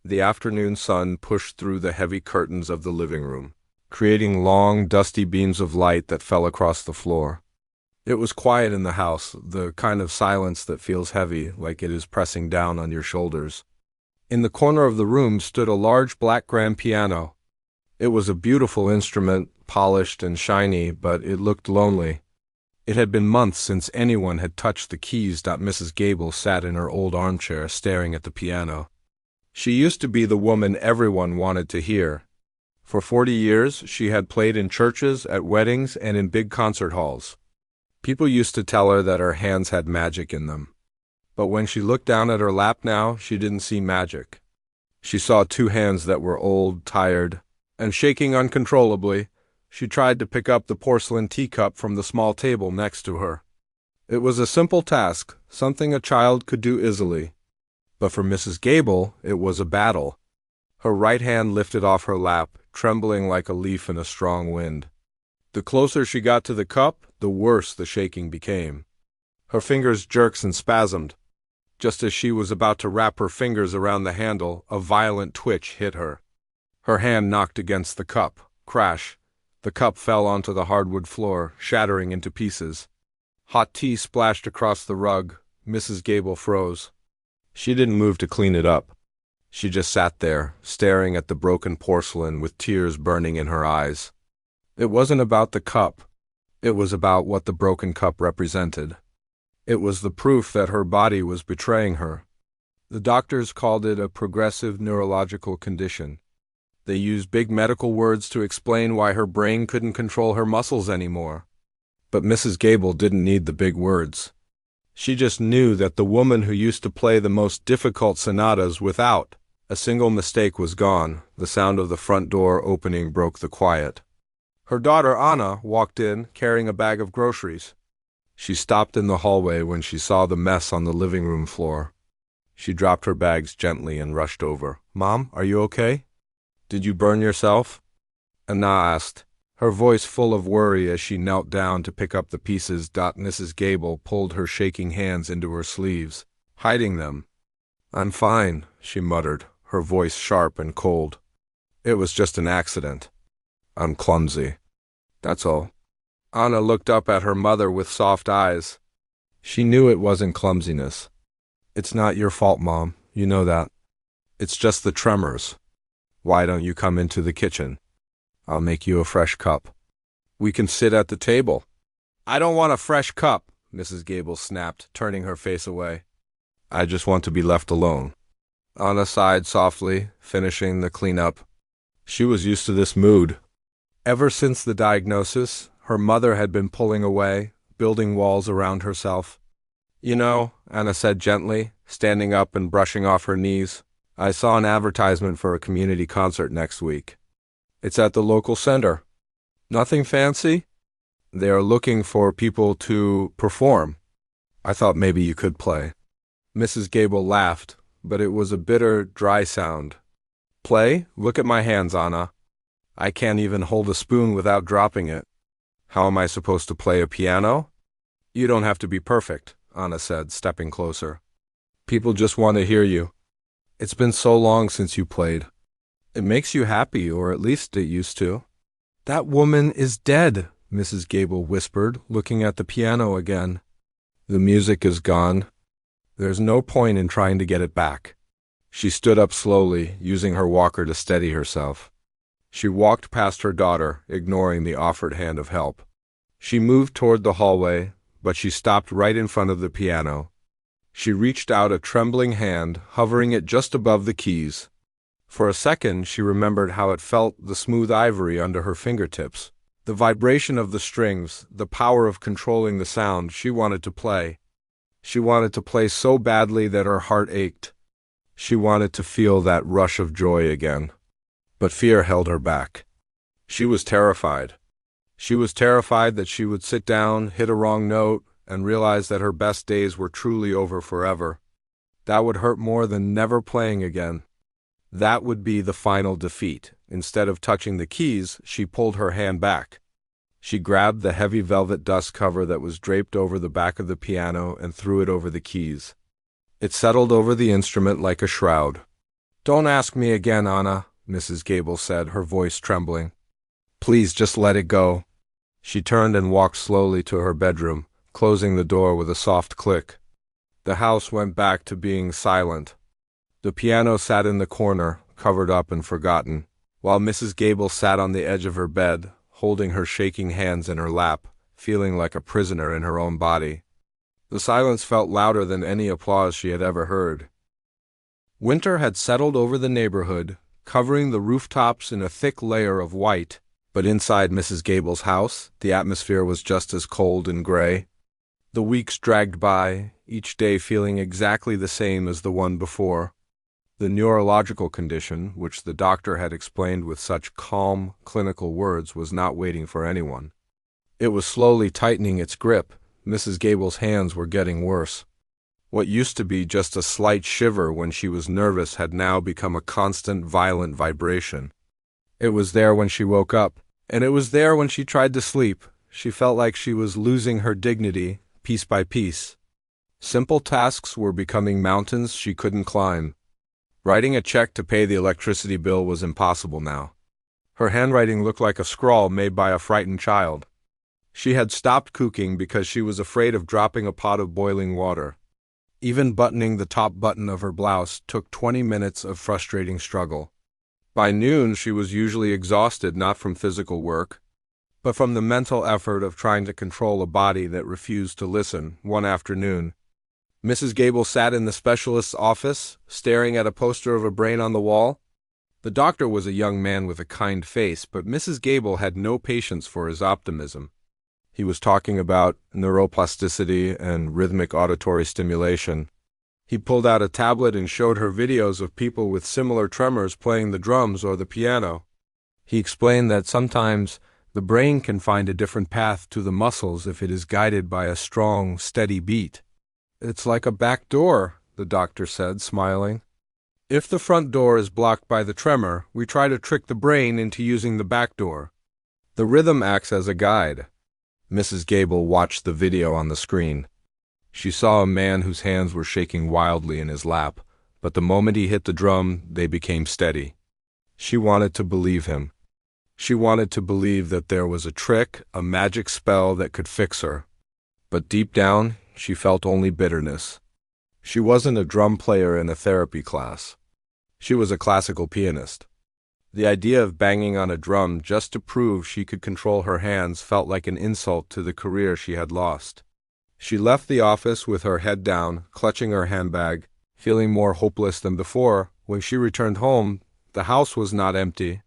The afternoon sun pushed through the heavy curtains of the living room, creating long, dusty beams of light that fell across the floor. It was quiet in the house, the kind of silence that feels heavy, like it is pressing down on your shoulders. In the corner of the room stood a large black grand piano. It was a beautiful instrument, polished and shiny, but it looked lonely. It had been months since anyone had touched the keys. Mrs. Gable sat in her old armchair staring at the piano. She used to be the woman everyone wanted to hear. For 40 years, she had played in churches, at weddings, and in big concert halls. People used to tell her that her hands had magic in them. But when she looked down at her lap now, she didn't see magic. She saw two hands that were old, tired, and shaking uncontrollably. She tried to pick up the porcelain teacup from the small table next to her. It was a simple task, something a child could do easily. But for Mrs. Gable, it was a battle. Her right hand lifted off her lap, trembling like a leaf in a strong wind. The closer she got to the cup, the worse the shaking became. Her fingers jerked and spasmed. Just as she was about to wrap her fingers around the handle, a violent twitch hit her. Her hand knocked against the cup. Crash! The cup fell onto the hardwood floor, shattering into pieces. Hot tea splashed across the rug. Mrs. Gable froze. She didn't move to clean it up. She just sat there, staring at the broken porcelain with tears burning in her eyes. It wasn't about the cup. It was about what the broken cup represented. It was the proof that her body was betraying her. The doctors called it a progressive neurological condition. They used big medical words to explain why her brain couldn't control her muscles anymore. But Mrs. Gable didn't need the big words. She just knew that the woman who used to play the most difficult sonatas without a single mistake was gone. The sound of the front door opening broke the quiet. Her daughter Anna walked in, carrying a bag of groceries. She stopped in the hallway when she saw the mess on the living room floor. She dropped her bags gently and rushed over. "Mom, are you okay? Did you burn yourself?" Anna asked, her voice full of worry as she knelt down to pick up the pieces. Mrs. Gable pulled her shaking hands into her sleeves, hiding them. "I'm fine," she muttered, her voice sharp and cold. "It was just an accident. I'm clumsy. That's all." Anna looked up at her mother with soft eyes. She knew it wasn't clumsiness. "It's not your fault, Mom. You know that. It's just the tremors. Why don't you come into the kitchen? I'll make you a fresh cup. We can sit at the table." "I don't want a fresh cup," Mrs. Gable snapped, turning her face away. "I just want to be left alone." Anna sighed softly, finishing the cleanup. She was used to this mood. Ever since the diagnosis, her mother had been pulling away, building walls around herself. "You know," Anna said gently, standing up and brushing off her knees, "I saw an advertisement for a community concert next week. It's at the local center. Nothing fancy? They are looking for people to perform. I thought maybe you could play." Mrs. Gable laughed, but it was a bitter, dry sound. "Play? Look at my hands, Anna. I can't even hold a spoon without dropping it. How am I supposed to play a piano?" "You don't have to be perfect," Anna said, stepping closer. "People just want to hear you. It's been so long since you played. It makes you happy, or at least it used to." "That woman is dead," Mrs. Gable whispered, looking at the piano again. "The music is gone. There's no point in trying to get it back." She stood up slowly, using her walker to steady herself. She walked past her daughter, ignoring the offered hand of help. She moved toward the hallway, but she stopped right in front of the piano. She reached out a trembling hand, hovering it just above the keys. For a second, she remembered how it felt, the smooth ivory under her fingertips, the vibration of the strings, the power of controlling the sound. She wanted to play. She wanted to play so badly that her heart ached. She wanted to feel that rush of joy again. But fear held her back. She was terrified. She was terrified that she would sit down, hit a wrong note, and realize that her best days were truly over forever. That would hurt more than never playing again. That would be the final defeat. Instead of touching the keys, she pulled her hand back. She grabbed the heavy velvet dust cover that was draped over the back of the piano and threw it over the keys. It settled over the instrument like a shroud. "Don't ask me again, Anna," Mrs. Gable said, her voice trembling. "Please just let it go." She turned and walked slowly to her bedroom, closing the door with a soft click. The house went back to being silent. The piano sat in the corner, covered up and forgotten, while Mrs. Gable sat on the edge of her bed, holding her shaking hands in her lap, feeling like a prisoner in her own body. The silence felt louder than any applause she had ever heard. Winter had settled over the neighborhood, covering the rooftops in a thick layer of white, but inside Mrs. Gable's house, the atmosphere was just as cold and gray. The weeks dragged by, each day feeling exactly the same as the one before. The neurological condition, which the doctor had explained with such calm, clinical words, was not waiting for anyone. It was slowly tightening its grip. Mrs. Gable's hands were getting worse. What used to be just a slight shiver when she was nervous had now become a constant, violent vibration. It was there when she woke up, and it was there when she tried to sleep. She felt like she was losing her dignity, piece by piece. Simple tasks were becoming mountains she couldn't climb. Writing a check to pay the electricity bill was impossible now. Her handwriting looked like a scrawl made by a frightened child. She had stopped cooking because she was afraid of dropping a pot of boiling water. Even buttoning the top button of her blouse took 20 minutes of frustrating struggle. By noon, she was usually exhausted, not from physical work, but from the mental effort of trying to control a body that refused to listen. One afternoon, Mrs. Gable sat in the specialist's office, staring at a poster of a brain on the wall. The doctor was a young man with a kind face, but Mrs. Gable had no patience for his optimism. He was talking about neuroplasticity and rhythmic auditory stimulation. He pulled out a tablet and showed her videos of people with similar tremors playing the drums or the piano. He explained that sometimes the brain can find a different path to the muscles if it is guided by a strong, steady beat. "It's like a back door," the doctor said, smiling. "If the front door is blocked by the tremor, we try to trick the brain into using the back door. The rhythm acts as a guide." Mrs. Gable watched the video on the screen. She saw a man whose hands were shaking wildly in his lap, but the moment he hit the drum, they became steady. She wanted to believe him. She wanted to believe that there was a trick, a magic spell that could fix her. But deep down, she felt only bitterness. She wasn't a drum player in a therapy class. She was a classical pianist. The idea of banging on a drum just to prove she could control her hands felt like an insult to the career she had lost. She left the office with her head down, clutching her handbag, feeling more hopeless than before. When she returned home, the house was not empty.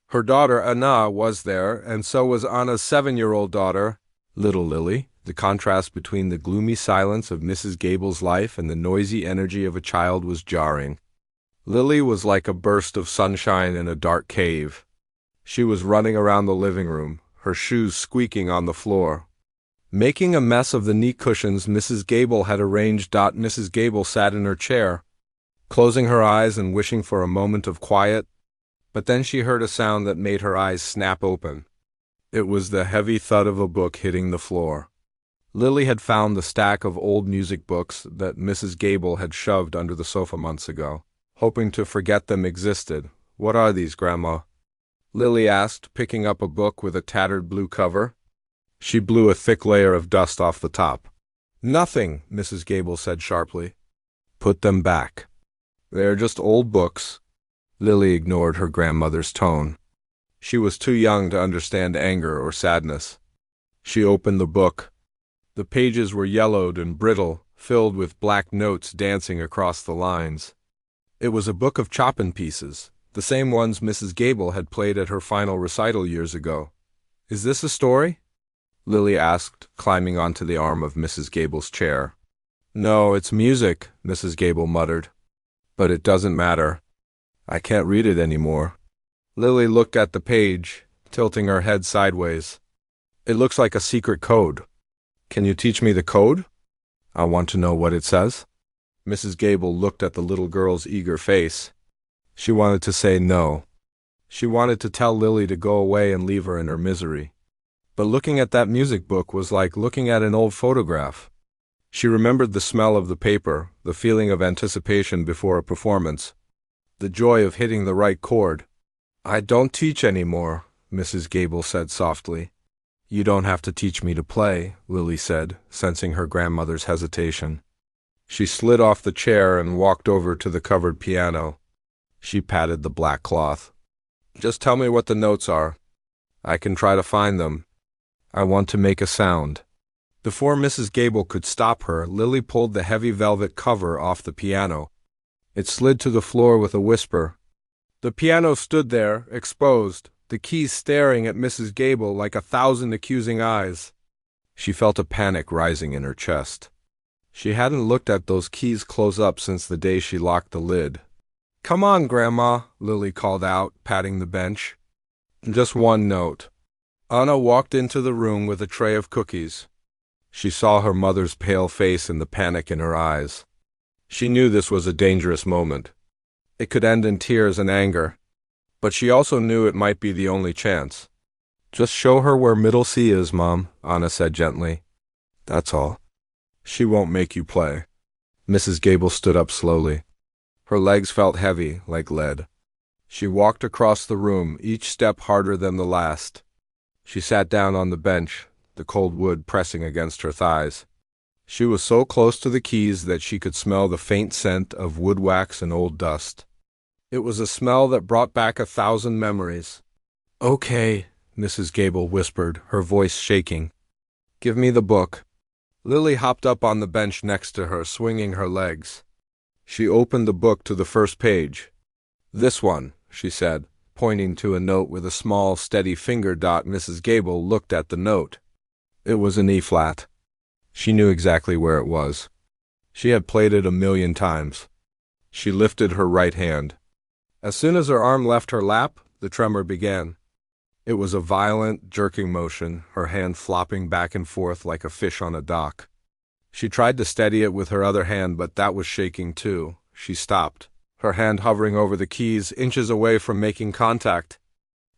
Her daughter Anna was there, and so was Anna's 7-year-old daughter, little Lily. The contrast between the gloomy silence of Mrs. Gable's life and the noisy energy of a child was jarring. Lily was like a burst of sunshine in a dark cave. She was running around the living room, her shoes squeaking on the floor, making a mess of the neat cushions Mrs. Gable had arranged. Mrs. Gable sat in her chair, closing her eyes and wishing for a moment of quiet, but then she heard a sound that made her eyes snap open. It was the heavy thud of a book hitting the floor. Lily had found the stack of old music books that Mrs. Gable had shoved under the sofa months ago, hoping to forget them existed. "What are these, Grandma?" Lily asked, picking up a book with a tattered blue cover. She blew a thick layer of dust off the top. "Nothing," Mrs. Gable said sharply. "Put them back. They are just old books." Lily ignored her grandmother's tone. She was too young to understand anger or sadness. She opened the book. The pages were yellowed and brittle, filled with black notes dancing across the lines. It was a book of Chopin pieces, the same ones Mrs. Gable had played at her final recital years ago. "Is this a story?" Lily asked, climbing onto the arm of Mrs. Gable's chair. "No, it's music," Mrs. Gable muttered. "But it doesn't matter. I can't read it anymore." Lily looked at the page, tilting her head sideways. "It looks like a secret code. Can you teach me the code? I want to know what it says." Mrs. Gable looked at the little girl's eager face. She wanted to say no. She wanted to tell Lily to go away and leave her in her misery. But looking at that music book was like looking at an old photograph. She remembered the smell of the paper, the feeling of anticipation before a performance. the joy of hitting the right chord. "I don't teach anymore," Mrs. Gable said softly. "You don't have to teach me to play," Lily said, sensing her grandmother's hesitation. She slid off the chair and walked over to the covered piano. She patted the black cloth. "Just tell me what the notes are. I can try to find them. I want to make a sound." Before Mrs. Gable could stop her, Lily pulled the heavy velvet cover off the piano. It slid to the floor with a whisper. The piano stood there, exposed, the keys staring at Mrs. Gable like 1,000 accusing eyes. She felt a panic rising in her chest. She hadn't looked at those keys close up since the day she locked the lid. "Come on, Grandma," Lily called out, patting the bench. "Just one note." Anna walked into the room with a tray of cookies. She saw her mother's pale face and the panic in her eyes. She knew this was a dangerous moment. It could end in tears and anger. But she also knew it might be the only chance. "Just show her where middle C is, Mom," Anna said gently. "That's all. She won't make you play." Mrs. Gable stood up slowly. Her legs felt heavy, like lead. She walked across the room, each step harder than the last. She sat down on the bench, the cold wood pressing against her thighs. She was so close to the keys that she could smell the faint scent of wood wax and old dust. It was a smell that brought back 1,000 memories. "Okay," Mrs. Gable whispered, her voice shaking. "Give me the book." Lily hopped up on the bench next to her, swinging her legs. She opened the book to the first page. "This one," she said, pointing to a note with a small, steady finger dot. Mrs. Gable looked at the note. It was an E-flat. She knew exactly where it was. She had played it 1,000,000 times. She lifted her right hand. As soon as her arm left her lap, the tremor began. It was a violent, jerking motion, her hand flopping back and forth like a fish on a dock. She tried to steady it with her other hand, but that was shaking too. She stopped, her hand hovering over the keys, inches away from making contact.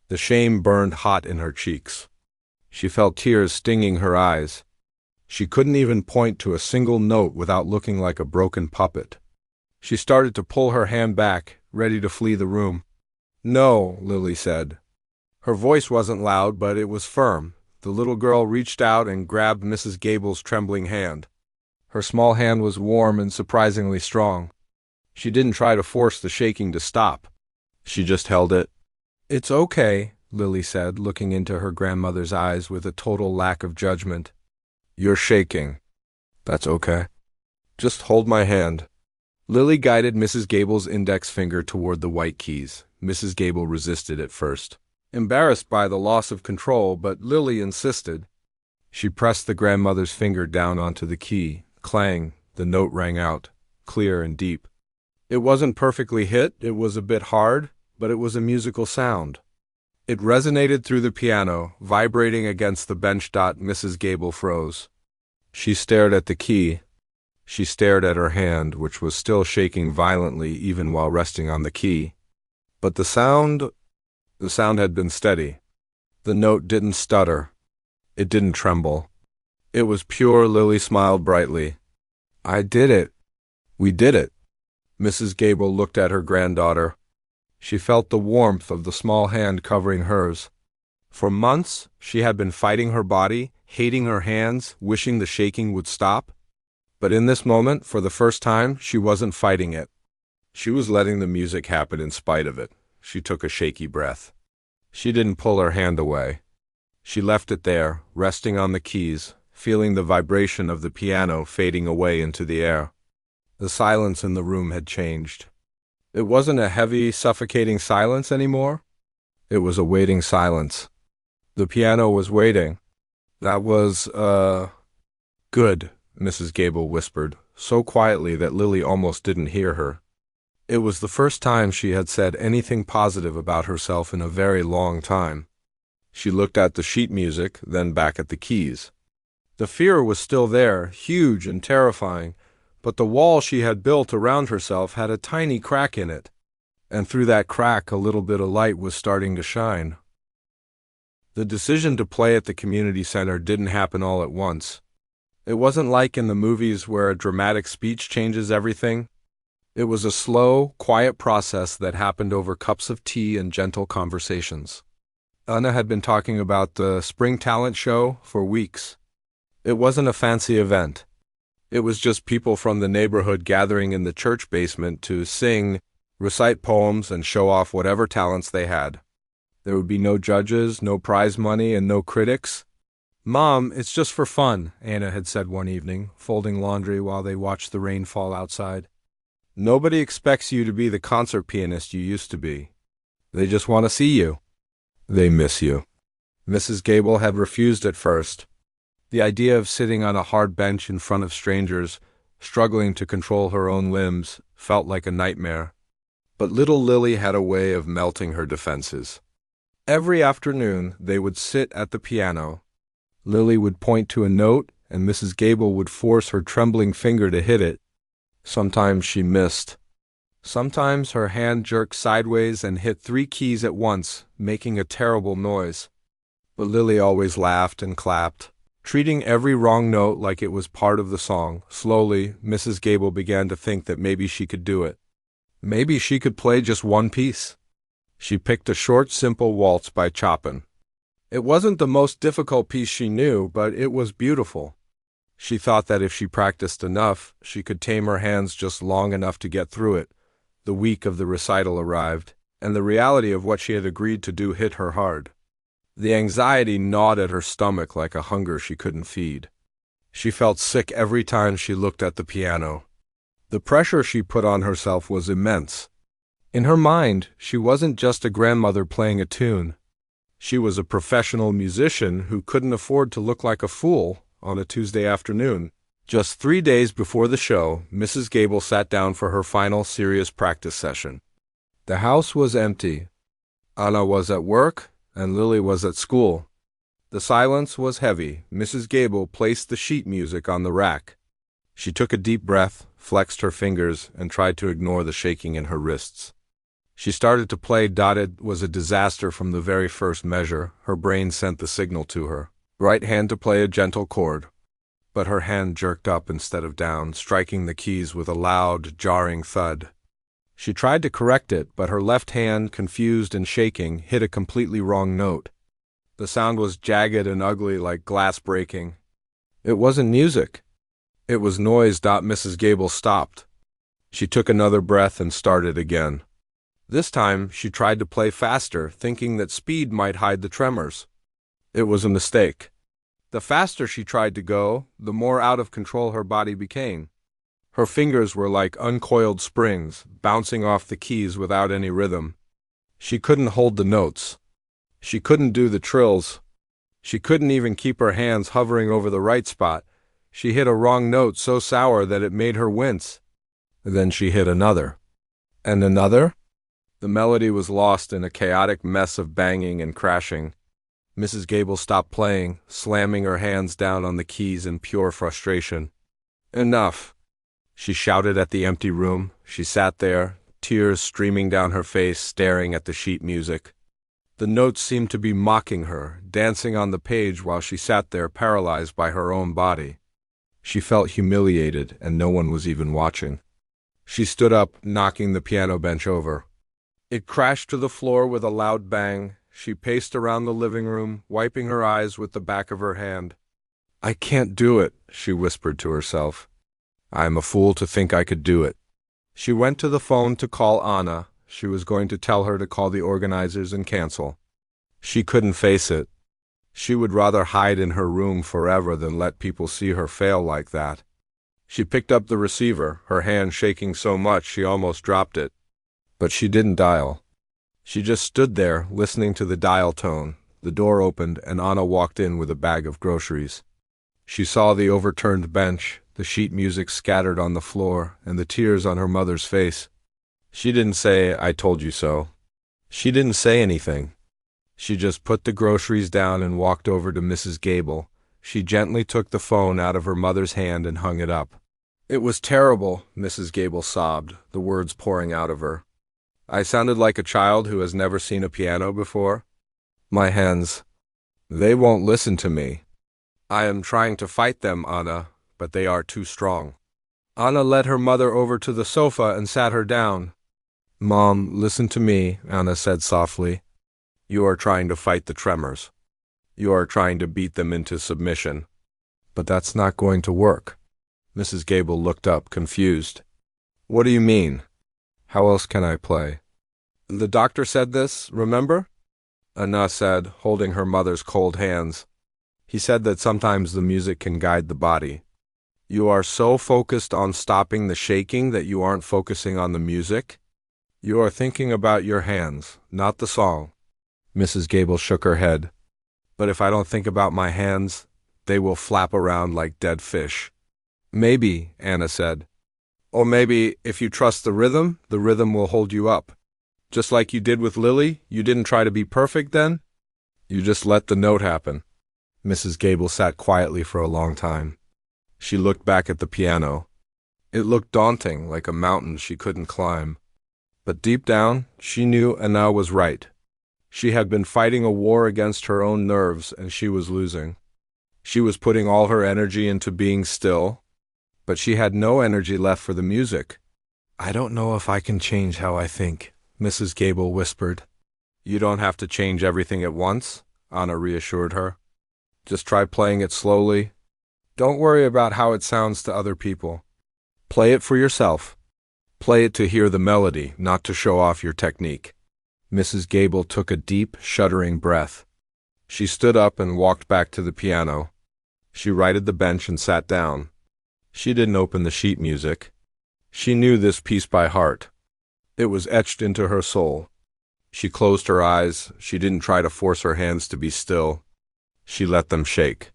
The shame burned hot in her cheeks. She felt tears stinging her eyes. She couldn't even point to a single note without looking like a broken puppet. She started to pull her hand back, ready to flee the room. "No," Lily said. Her voice wasn't loud, but it was firm. The little girl reached out and grabbed Mrs. Gable's trembling hand. Her small hand was warm and surprisingly strong. She didn't try to force the shaking to stop. She just held it. "It's okay," Lily said, looking into her grandmother's eyes with a total lack of judgment. "You're shaking. That's okay. Just hold my hand." Lily guided Mrs. Gable's index finger toward the white keys. Mrs. Gable resisted at first, embarrassed by the loss of control, but Lily insisted. She pressed the grandmother's finger down onto the key. Clang, the note rang out, clear and deep. It wasn't perfectly hit, it was a bit hard, but it was a musical sound. It resonated through the piano, vibrating against the bench. Mrs. Gable froze. She stared at the key. She stared at her hand, which was still shaking violently even while resting on the key. But the sound had been steady. The note didn't stutter. It didn't tremble. It was pure. Lily smiled brightly. "I did it. We did it." Mrs. Gable looked at her granddaughter. She felt the warmth of the small hand covering hers. For months, she had been fighting her body, hating her hands, wishing the shaking would stop. But in this moment, for the first time, she wasn't fighting it. She was letting the music happen in spite of it. She took a shaky breath. She didn't pull her hand away. She left it there, resting on the keys, feeling the vibration of the piano fading away into the air. The silence in the room had changed. It wasn't a heavy, suffocating silence anymore. It was a waiting silence. The piano was waiting. That was, good, Mrs. Gable whispered, so quietly that Lily almost didn't hear her. It was the first time she had said anything positive about herself in a very long time. She looked at the sheet music, then back at the keys. The fear was still there, huge and terrifying, but the wall she had built around herself had a tiny crack in it, and through that crack a little bit of light was starting to shine. The decision to play at the community center didn't happen all at once. It wasn't like in the movies where a dramatic speech changes everything. It was a slow, quiet process that happened over cups of tea and gentle conversations. Anna had been talking about the spring talent show for weeks. It wasn't a fancy event. It was just people from the neighborhood gathering in the church basement to sing, recite poems, and show off whatever talents they had. There would be no judges, no prize money, and no critics. "Mom, it's just for fun," Anna had said one evening, folding laundry while they watched the rain fall outside. "Nobody expects you to be the concert pianist you used to be. They just want to see you. They miss you." Mrs. Gable had refused at first. The idea of sitting on a hard bench in front of strangers, struggling to control her own limbs, felt like a nightmare. But little Lily had a way of melting her defenses. Every afternoon, they would sit at the piano. Lily would point to a note, and Mrs. Gable would force her trembling finger to hit it. Sometimes she missed. Sometimes her hand jerked sideways and hit 3 keys at once, making a terrible noise. But Lily always laughed and clapped, treating every wrong note like it was part of the song. Slowly, Mrs. Gable began to think that maybe she could do it. Maybe she could play just one piece. She picked a short, simple waltz by Chopin. It wasn't the most difficult piece she knew, but it was beautiful. She thought that if she practiced enough, she could tame her hands just long enough to get through it. The week of the recital arrived, and the reality of what she had agreed to do hit her hard. The anxiety gnawed at her stomach like a hunger she couldn't feed. She felt sick every time she looked at the piano. The pressure she put on herself was immense. In her mind, she wasn't just a grandmother playing a tune. She was a professional musician who couldn't afford to look like a fool on a Tuesday afternoon. Just 3 days before the show, Mrs. Gable sat down for her final serious practice session. The house was empty. Anna was at work, and Lily was at school. The silence was heavy. Mrs. Gable placed the sheet music on the rack. She took a deep breath, flexed her fingers, and tried to ignore the shaking in her wrists. She started to play. It was a disaster from the very first measure. Her brain sent the signal to her. Right hand to play a gentle chord. But her hand jerked up instead of down, striking the keys with a loud, jarring thud. She tried to correct it, but her left hand, confused and shaking, hit a completely wrong note. The sound was jagged and ugly like glass breaking. It wasn't music. It was noise. Mrs. Gable stopped. She took another breath and started again. This time, she tried to play faster, thinking that speed might hide the tremors. It was a mistake. The faster she tried to go, the more out of control her body became. Her fingers were like uncoiled springs, bouncing off the keys without any rhythm. She couldn't hold the notes. She couldn't do the trills. She couldn't even keep her hands hovering over the right spot. She hit a wrong note so sour that it made her wince. Then she hit another. And another? The melody was lost in a chaotic mess of banging and crashing. Mrs. Gable stopped playing, slamming her hands down on the keys in pure frustration. "Enough!" She shouted at the empty room. She sat there, tears streaming down her face, staring at the sheet music. The notes seemed to be mocking her, dancing on the page while she sat there paralyzed by her own body. She felt humiliated, and no one was even watching. She stood up, knocking the piano bench over. It crashed to the floor with a loud bang. She paced around the living room, wiping her eyes with the back of her hand. "I can't do it," she whispered to herself. "I am a fool to think I could do it." She went to the phone to call Anna. She was going to tell her to call the organizers and cancel. She couldn't face it. She would rather hide in her room forever than let people see her fail like that. She picked up the receiver, her hand shaking so much she almost dropped it. But she didn't dial. She just stood there, listening to the dial tone. The door opened, and Anna walked in with a bag of groceries. She saw the overturned bench, the sheet music scattered on the floor, and the tears on her mother's face. She didn't say, "I told you so." She didn't say anything. She just put the groceries down and walked over to Mrs. Gable. She gently took the phone out of her mother's hand and hung it up. "It was terrible," Mrs. Gable sobbed, the words pouring out of her. "I sounded like a child who has never seen a piano before. My hands, they won't listen to me. I am trying to fight them, Anna, but they are too strong." Anna led her mother over to the sofa and sat her down. Mom, listen to me, Anna said softly. You are trying to fight the tremors. You are trying to beat them into submission. But that's not going to work. Mrs. Gable looked up, confused. What do you mean? How else can I play? The doctor said this, remember? Anna said, holding her mother's cold hands. He said that sometimes the music can guide the body. You are so focused on stopping the shaking that you aren't focusing on the music. You are thinking about your hands, not the song. Mrs. Gable shook her head. But if I don't think about my hands, they will flap around like dead fish. Maybe, Anna said. Or maybe, if you trust the rhythm will hold you up. Just like you did with Lily, you didn't try to be perfect then? You just let the note happen. Mrs. Gable sat quietly for a long time. She looked back at the piano. It looked daunting, like a mountain she couldn't climb. But deep down, she knew Anna was right. She had been fighting a war against her own nerves, and she was losing. She was putting all her energy into being still, but she had no energy left for the music. I don't know if I can change how I think, Mrs. Gable whispered. You don't have to change everything at once, Anna reassured her. Just try playing it slowly. Don't worry about how it sounds to other people. Play it for yourself. Play it to hear the melody, not to show off your technique. Mrs. Gable took a deep, shuddering breath. She stood up and walked back to the piano. She righted the bench and sat down. She didn't open the sheet music. She knew this piece by heart. It was etched into her soul. She closed her eyes. She didn't try to force her hands to be still. She let them shake.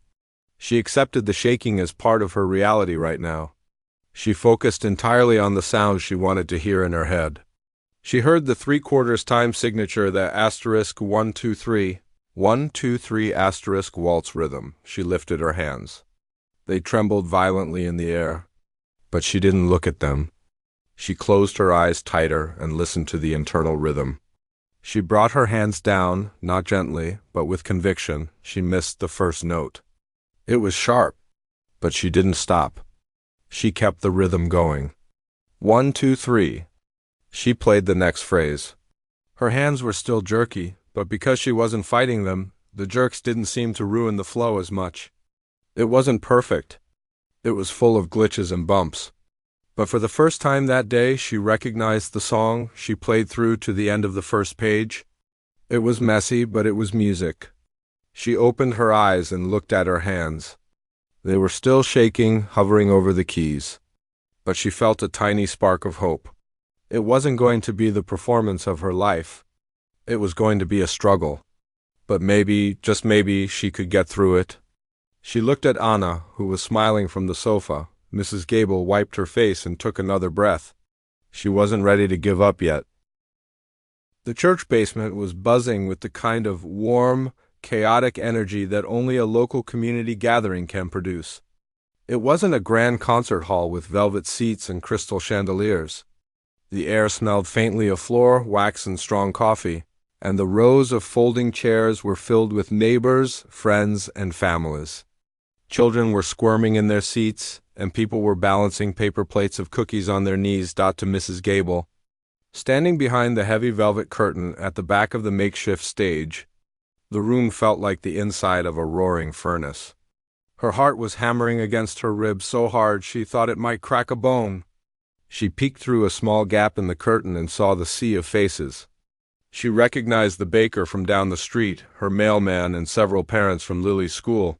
She accepted the shaking as part of her reality right now. She focused entirely on the sounds she wanted to hear in her head. She heard the 3/4 time signature, the *1 2 3, 1 2 3 * waltz rhythm. She lifted her hands. They trembled violently in the air. But she didn't look at them. She closed her eyes tighter and listened to the internal rhythm. She brought her hands down, not gently, but with conviction. She missed the first note. It was sharp, but she didn't stop. She kept the rhythm going. 1 2 3. She played the next phrase. Her hands were still jerky, but because she wasn't fighting them, the jerks didn't seem to ruin the flow as much. It wasn't perfect. It was full of glitches and bumps. But for the first time that day, she recognized the song. She played through to the end of the first page. It was messy, but it was music. She opened her eyes and looked at her hands. They were still shaking, hovering over the keys. But she felt a tiny spark of hope. It wasn't going to be the performance of her life. It was going to be a struggle. But maybe, just maybe, she could get through it. She looked at Anna, who was smiling from the sofa. Mrs. Gable wiped her face and took another breath. She wasn't ready to give up yet. The church basement was buzzing with the kind of warm, chaotic energy that only a local community gathering can produce. It wasn't a grand concert hall with velvet seats and crystal chandeliers. The air smelled faintly of floor, wax, and strong coffee, and the rows of folding chairs were filled with neighbors, friends, and families. Children were squirming in their seats, and people were balancing paper plates of cookies on their knees. To Mrs. Gable. Standing behind the heavy velvet curtain at the back of the makeshift stage, the room felt like the inside of a roaring furnace. Her heart was hammering against her ribs so hard she thought it might crack a bone. She peeked through a small gap in the curtain and saw the sea of faces. She recognized the baker from down the street, her mailman, and several parents from Lily's school.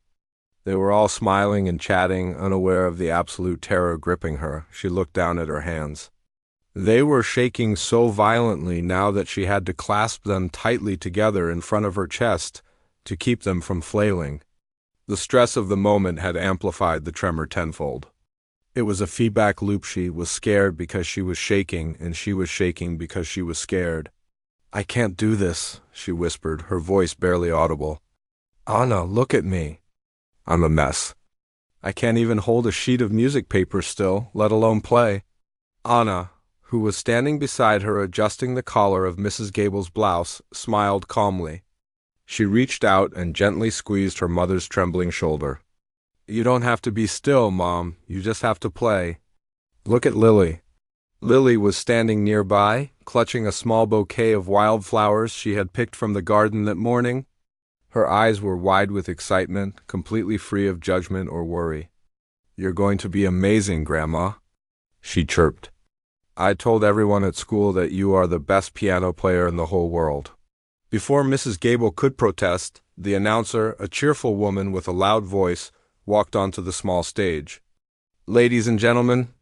They were all smiling and chatting, unaware of the absolute terror gripping her. She looked down at her hands. They were shaking so violently now that she had to clasp them tightly together in front of her chest to keep them from flailing. The stress of the moment had amplified the tremor tenfold. It was a feedback loop. She was scared because she was shaking, and she was shaking because she was scared. I can't do this, she whispered, her voice barely audible. Anna, look at me. I'm a mess. I can't even hold a sheet of music paper still, let alone play. Anna, who was standing beside her adjusting the collar of Mrs. Gable's blouse, smiled calmly. She reached out and gently squeezed her mother's trembling shoulder. You don't have to be still, Mom. You just have to play. Look at Lily. Lily was standing nearby, clutching a small bouquet of wildflowers she had picked from the garden that morning. Her eyes were wide with excitement, completely free of judgment or worry. "You're going to be amazing, Grandma," she chirped. "I told everyone at school that you are the best piano player in the whole world." Before Mrs. Gable could protest, the announcer, a cheerful woman with a loud voice, walked onto the small stage. "Ladies and gentlemen,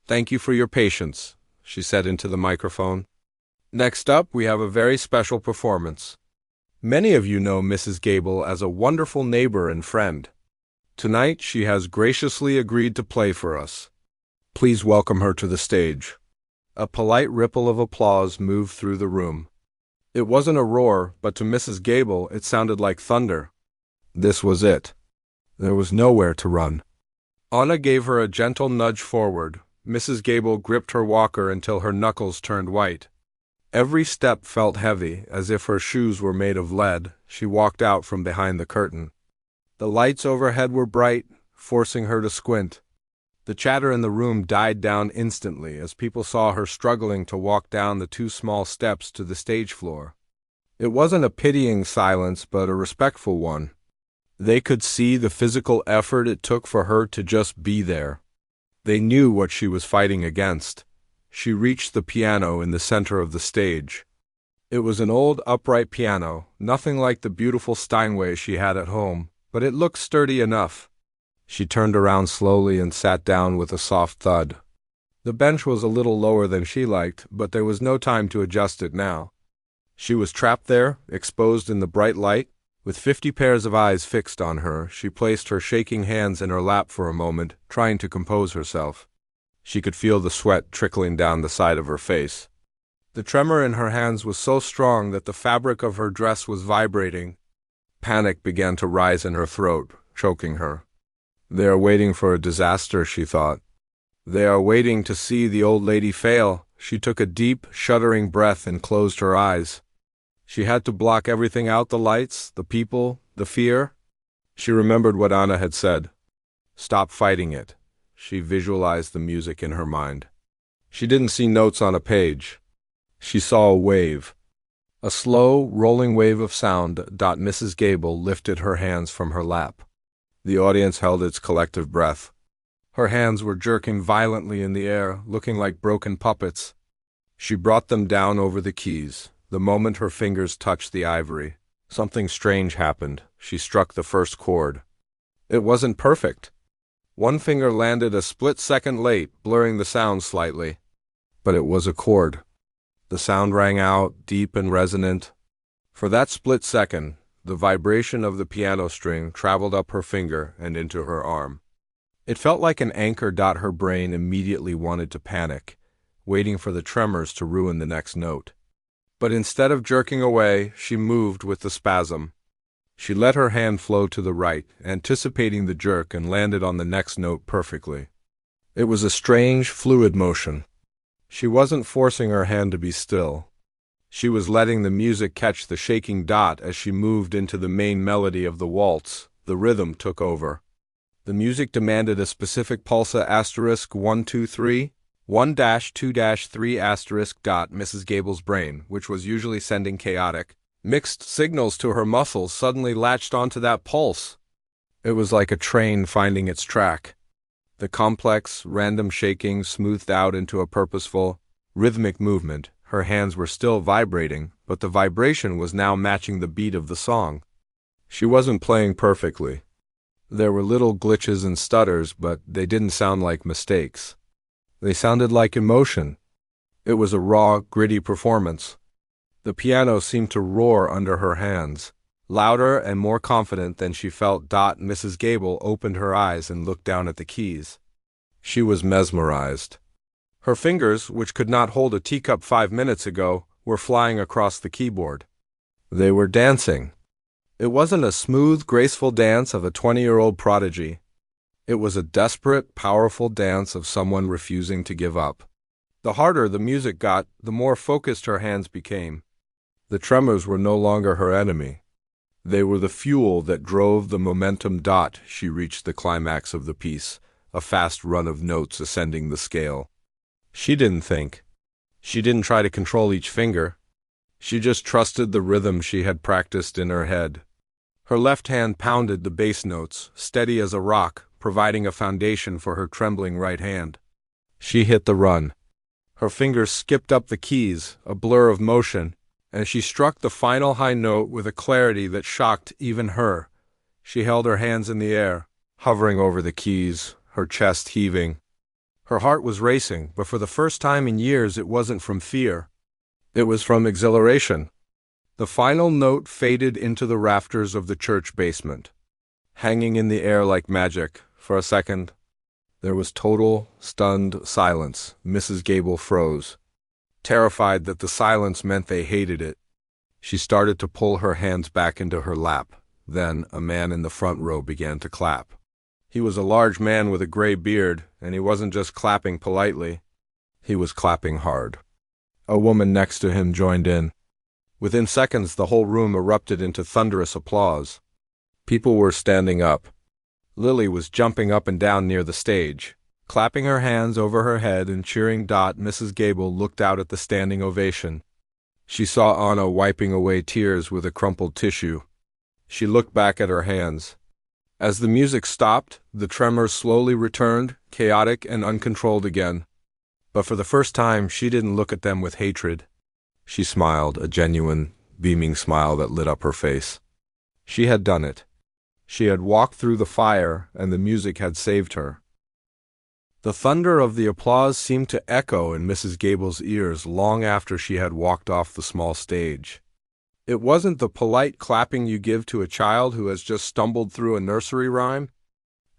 thank you for your patience," she said into the microphone. "Next up, we have a very special performance. Many of you know Mrs. Gable as a wonderful neighbor and friend. Tonight, she has graciously agreed to play for us. Please welcome her to the stage." A polite ripple of applause moved through the room. It wasn't a roar, but to Mrs. Gable it sounded like thunder. This was it. There was nowhere to run. Anna gave her a gentle nudge forward. Mrs. Gable gripped her walker until her knuckles turned white. Every step felt heavy, as if her shoes were made of lead. She walked out from behind the curtain. The lights overhead were bright, forcing her to squint. The chatter in the room died down instantly as people saw her struggling to walk down the 2 small steps to the stage floor. It wasn't a pitying silence, but a respectful one. They could see the physical effort it took for her to just be there. They knew what she was fighting against. She reached the piano in the center of the stage. It was an old upright piano, nothing like the beautiful Steinway she had at home, but it looked sturdy enough. She turned around slowly and sat down with a soft thud. The bench was a little lower than she liked, but there was no time to adjust it now. She was trapped there, exposed in the bright light. With 50 pairs of eyes fixed on her, she placed her shaking hands in her lap for a moment, trying to compose herself. She could feel the sweat trickling down the side of her face. The tremor in her hands was so strong that the fabric of her dress was vibrating. Panic began to rise in her throat, choking her. They are waiting for a disaster, she thought. They are waiting to see the old lady fail. She took a deep, shuddering breath and closed her eyes. She had to block everything out, the lights, the people, the fear. She remembered what Anna had said. Stop fighting it. She visualized the music in her mind. She didn't see notes on a page. She saw a wave. A slow, rolling wave of sound. Mrs. Gable lifted her hands from her lap. The audience held its collective breath. Her hands were jerking violently in the air, looking like broken puppets. She brought them down over the keys. The moment her fingers touched the ivory, something strange happened. She struck the first chord. It wasn't perfect. One finger landed a split second late, blurring the sound slightly. But it was a chord. The sound rang out, deep and resonant. For that split second, the vibration of the piano string traveled up her finger and into her arm. It felt like an anchor. Her brain immediately wanted to panic, waiting for the tremors to ruin the next note. But instead of jerking away, she moved with the spasm. She let her hand flow to the right, anticipating the jerk, and landed on the next note perfectly. It was a strange, fluid motion. She wasn't forcing her hand to be still. She was letting the music catch the shaking dot as she moved into the main melody of the waltz. The rhythm took over. The music demanded a specific pulsa *1 2 3, 1-2-3 Mrs. Gable's brain, which was usually sending chaotic, mixed signals to her muscles, suddenly latched onto that pulse. It was like a train finding its track. The complex, random shaking smoothed out into a purposeful, rhythmic movement. Her hands were still vibrating, but the vibration was now matching the beat of the song. She wasn't playing perfectly. There were little glitches and stutters, but they didn't sound like mistakes. They sounded like emotion. It was a raw, gritty performance. The piano seemed to roar under her hands, louder and more confident than she felt. Mrs. Gable opened her eyes and looked down at the keys. She was mesmerized. Her fingers, which could not hold a teacup 5 minutes ago, were flying across the keyboard. They were dancing. It wasn't a smooth, graceful dance of a 20-year-old prodigy. It was a desperate, powerful dance of someone refusing to give up. The harder the music got, the more focused her hands became. The tremors were no longer her enemy. They were the fuel that drove the momentum. She reached the climax of the piece, a fast run of notes ascending the scale. She didn't think. She didn't try to control each finger. She just trusted the rhythm she had practiced in her head. Her left hand pounded the bass notes, steady as a rock, providing a foundation for her trembling right hand. She hit the run. Her fingers skipped up the keys, a blur of motion, and she struck the final high note with a clarity that shocked even her. She held her hands in the air, hovering over the keys, her chest heaving. Her heart was racing, but for the first time in years it wasn't from fear. It was from exhilaration. The final note faded into the rafters of the church basement. Hanging in the air like magic, for a second, there was total, stunned silence. Mrs. Gable froze, terrified that the silence meant they hated it. She started to pull her hands back into her lap. Then a man in the front row began to clap. He was a large man with a gray beard, and he wasn't just clapping politely. He was clapping hard. A woman next to him joined in. Within seconds, the whole room erupted into thunderous applause. People were standing up. Lily was jumping up and down near the stage, clapping her hands over her head and cheering. Mrs. Gable looked out at the standing ovation. She saw Anna wiping away tears with a crumpled tissue. She looked back at her hands. As the music stopped, the tremors slowly returned, chaotic and uncontrolled again. But for the first time, she didn't look at them with hatred. She smiled, a genuine, beaming smile that lit up her face. She had done it. She had walked through the fire, and the music had saved her. The thunder of the applause seemed to echo in Mrs. Gable's ears long after she had walked off the small stage. It wasn't the polite clapping you give to a child who has just stumbled through a nursery rhyme.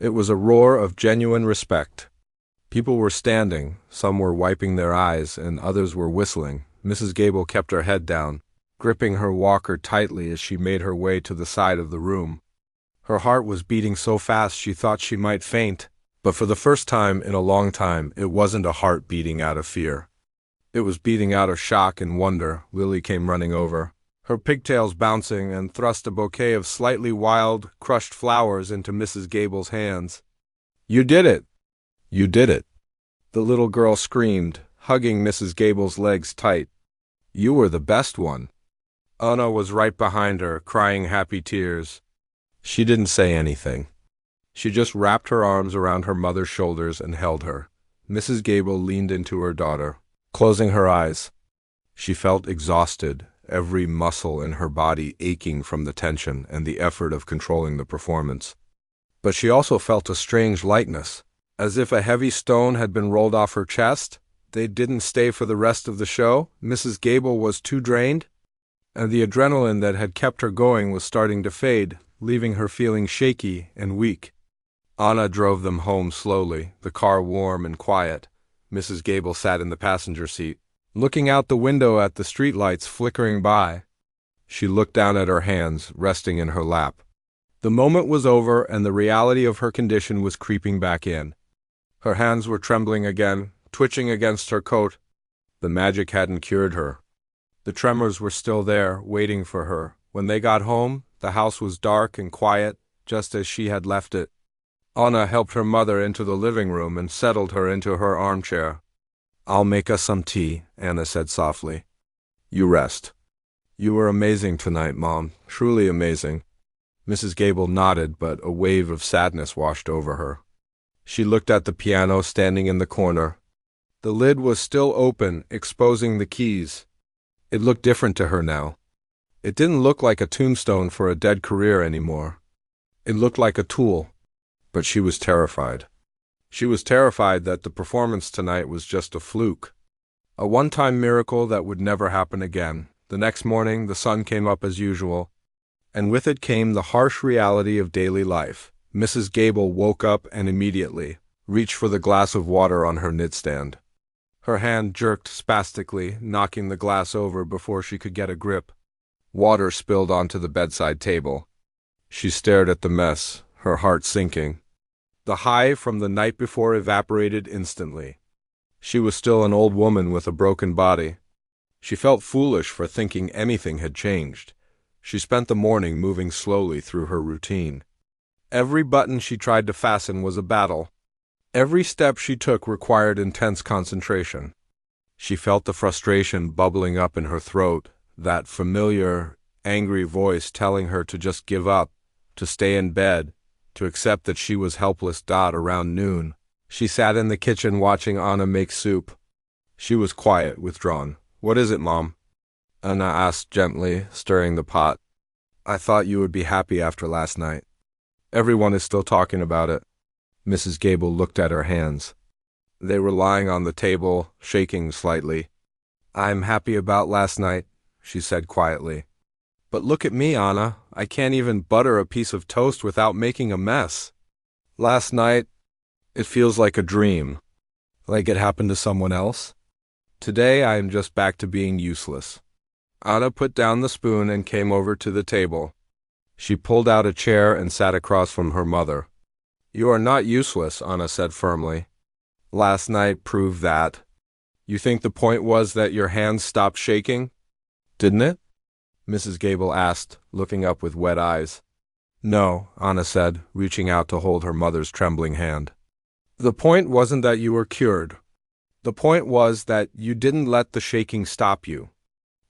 It was a roar of genuine respect. People were standing, some were wiping their eyes, and others were whistling. Mrs. Gable kept her head down, gripping her walker tightly as she made her way to the side of the room. Her heart was beating so fast she thought she might faint, but for the first time in a long time, it wasn't a heart beating out of fear. It was beating out of shock and wonder. Lily came running over, her pigtails bouncing, and thrust a bouquet of slightly wild, crushed flowers into Mrs. Gable's hands. "You did it! You did it!" The little girl screamed, hugging Mrs. Gable's legs tight. "You were the best one." Anna was right behind her, crying happy tears. She didn't say anything. She just wrapped her arms around her mother's shoulders and held her. Mrs. Gable leaned into her daughter, closing her eyes. She felt exhausted, every muscle in her body aching from the tension and the effort of controlling the performance. But she also felt a strange lightness, as if a heavy stone had been rolled off her chest. They didn't stay for the rest of the show. Mrs. Gable was too drained, and the adrenaline that had kept her going was starting to fade, leaving her feeling shaky and weak. Anna drove them home slowly, the car warm and quiet. Mrs. Gable sat in the passenger seat, looking out the window at the streetlights flickering by. She looked down at her hands, resting in her lap. The moment was over, and the reality of her condition was creeping back in. Her hands were trembling again, twitching against her coat. The magic hadn't cured her. The tremors were still there, waiting for her. When they got home, the house was dark and quiet, just as she had left it. Anna helped her mother into the living room and settled her into her armchair. "I'll make us some tea," Anna said softly. "You rest." "You were amazing tonight, Mom. Truly amazing." Mrs. Gable nodded, but a wave of sadness washed over her. She looked at the piano standing in the corner. The lid was still open, exposing the keys. It looked different to her now. It didn't look like a tombstone for a dead career anymore. It looked like a tool. But she was terrified. She was terrified that the performance tonight was just a fluke, a one-time miracle that would never happen again. The next morning, the sun came up as usual, and with it came the harsh reality of daily life. Mrs. Gable woke up and immediately reached for the glass of water on her nightstand. Her hand jerked spastically, knocking the glass over before she could get a grip. Water spilled onto the bedside table. She stared at the mess, her heart sinking. The high from the night before evaporated instantly. She was still an old woman with a broken body. She felt foolish for thinking anything had changed. She spent the morning moving slowly through her routine. Every button she tried to fasten was a battle. Every step she took required intense concentration. She felt the frustration bubbling up in her throat, that familiar, angry voice telling her to just give up, to stay in bed, to accept that she was helpless. Around noon, she sat in the kitchen watching Anna make soup. She was quiet, withdrawn. "What is it, Mom?" Anna asked gently, stirring the pot. "I thought you would be happy after last night. Everyone is still talking about it." Mrs. Gable looked at her hands. They were lying on the table, shaking slightly. "I'm happy about last night," she said quietly. "But look at me, Anna. I can't even butter a piece of toast without making a mess. Last night, it feels like a dream, like it happened to someone else. Today I am just back to being useless." Anna put down the spoon and came over to the table. She pulled out a chair and sat across from her mother. "You are not useless," Anna said firmly. "Last night proved that. You think the point was that your hands stopped shaking, didn't it?" Mrs. Gable asked, looking up with wet eyes. "No," Anna said, reaching out to hold her mother's trembling hand. "The point wasn't that you were cured. The point was that you didn't let the shaking stop you.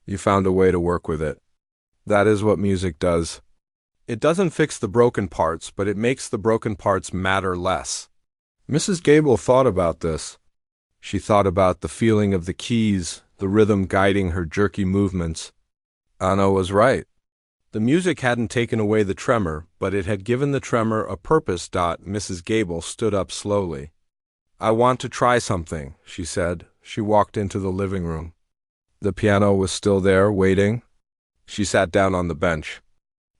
You found a way to work with it. That is what music does. It doesn't fix the broken parts, but it makes the broken parts matter less." Mrs. Gable thought about this. She thought about the feeling of the keys, the rhythm guiding her jerky movements. Anna was right. The music hadn't taken away the tremor, but it had given the tremor a purpose. Mrs. Gable stood up slowly. "I want to try something," she said. She walked into the living room. The piano was still there, waiting. She sat down on the bench.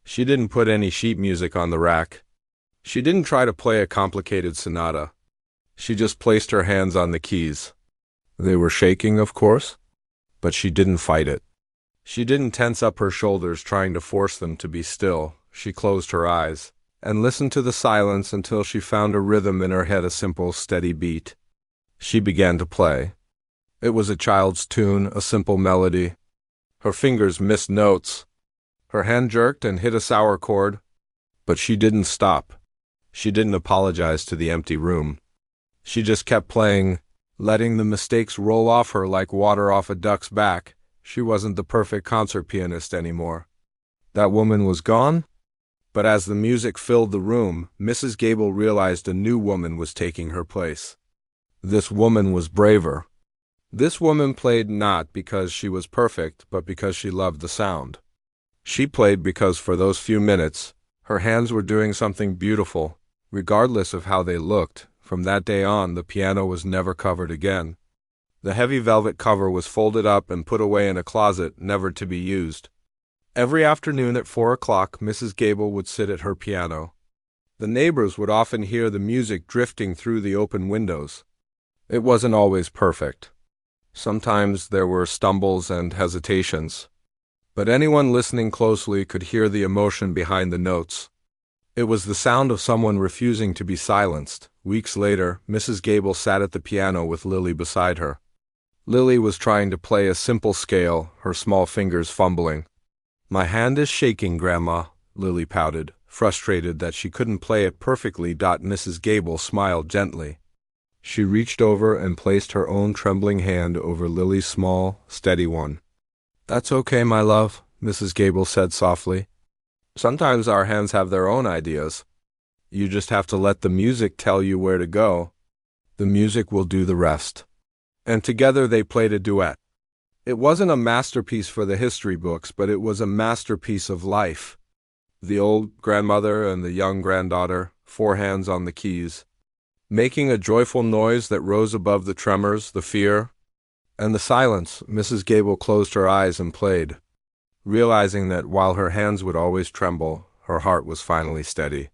She didn't put any sheet music on the rack. She didn't try to play a complicated sonata. She just placed her hands on the keys. They were shaking, of course, but she didn't fight it. She didn't tense up her shoulders trying to force them to be still. She closed her eyes and listened to the silence until she found a rhythm in her head, a simple, steady beat. She began to play. It was a child's tune, a simple melody. Her fingers missed notes. Her hand jerked and hit a sour chord. But she didn't stop. She didn't apologize to the empty room. She just kept playing, letting the mistakes roll off her like water off a duck's back. She wasn't the perfect concert pianist anymore. That woman was gone. But as the music filled the room, Mrs. Gable realized a new woman was taking her place. This woman was braver. This woman played not because she was perfect, but because she loved the sound. She played because for those few minutes, her hands were doing something beautiful, regardless of how they looked. From that day on, the piano was never covered again. The heavy velvet cover was folded up and put away in a closet, never to be used. Every afternoon at 4 o'clock, Mrs. Gable would sit at her piano. The neighbors would often hear the music drifting through the open windows. It wasn't always perfect. Sometimes there were stumbles and hesitations. But anyone listening closely could hear the emotion behind the notes. It was the sound of someone refusing to be silenced. Weeks later, Mrs. Gable sat at the piano with Lily beside her. Lily was trying to play a simple scale, her small fingers fumbling. "My hand is shaking, Grandma," Lily pouted, frustrated that she couldn't play it perfectly. Mrs. Gable smiled gently. She reached over and placed her own trembling hand over Lily's small, steady one. "That's okay, my love," Mrs. Gable said softly. "Sometimes our hands have their own ideas. You just have to let the music tell you where to go. The music will do the rest." And together they played a duet. It wasn't a masterpiece for the history books, but it was a masterpiece of life. The old grandmother and the young granddaughter, 4 hands on the keys, making a joyful noise that rose above the tremors, the fear, and the silence. Mrs. Gable closed her eyes and played, realizing that while her hands would always tremble, her heart was finally steady.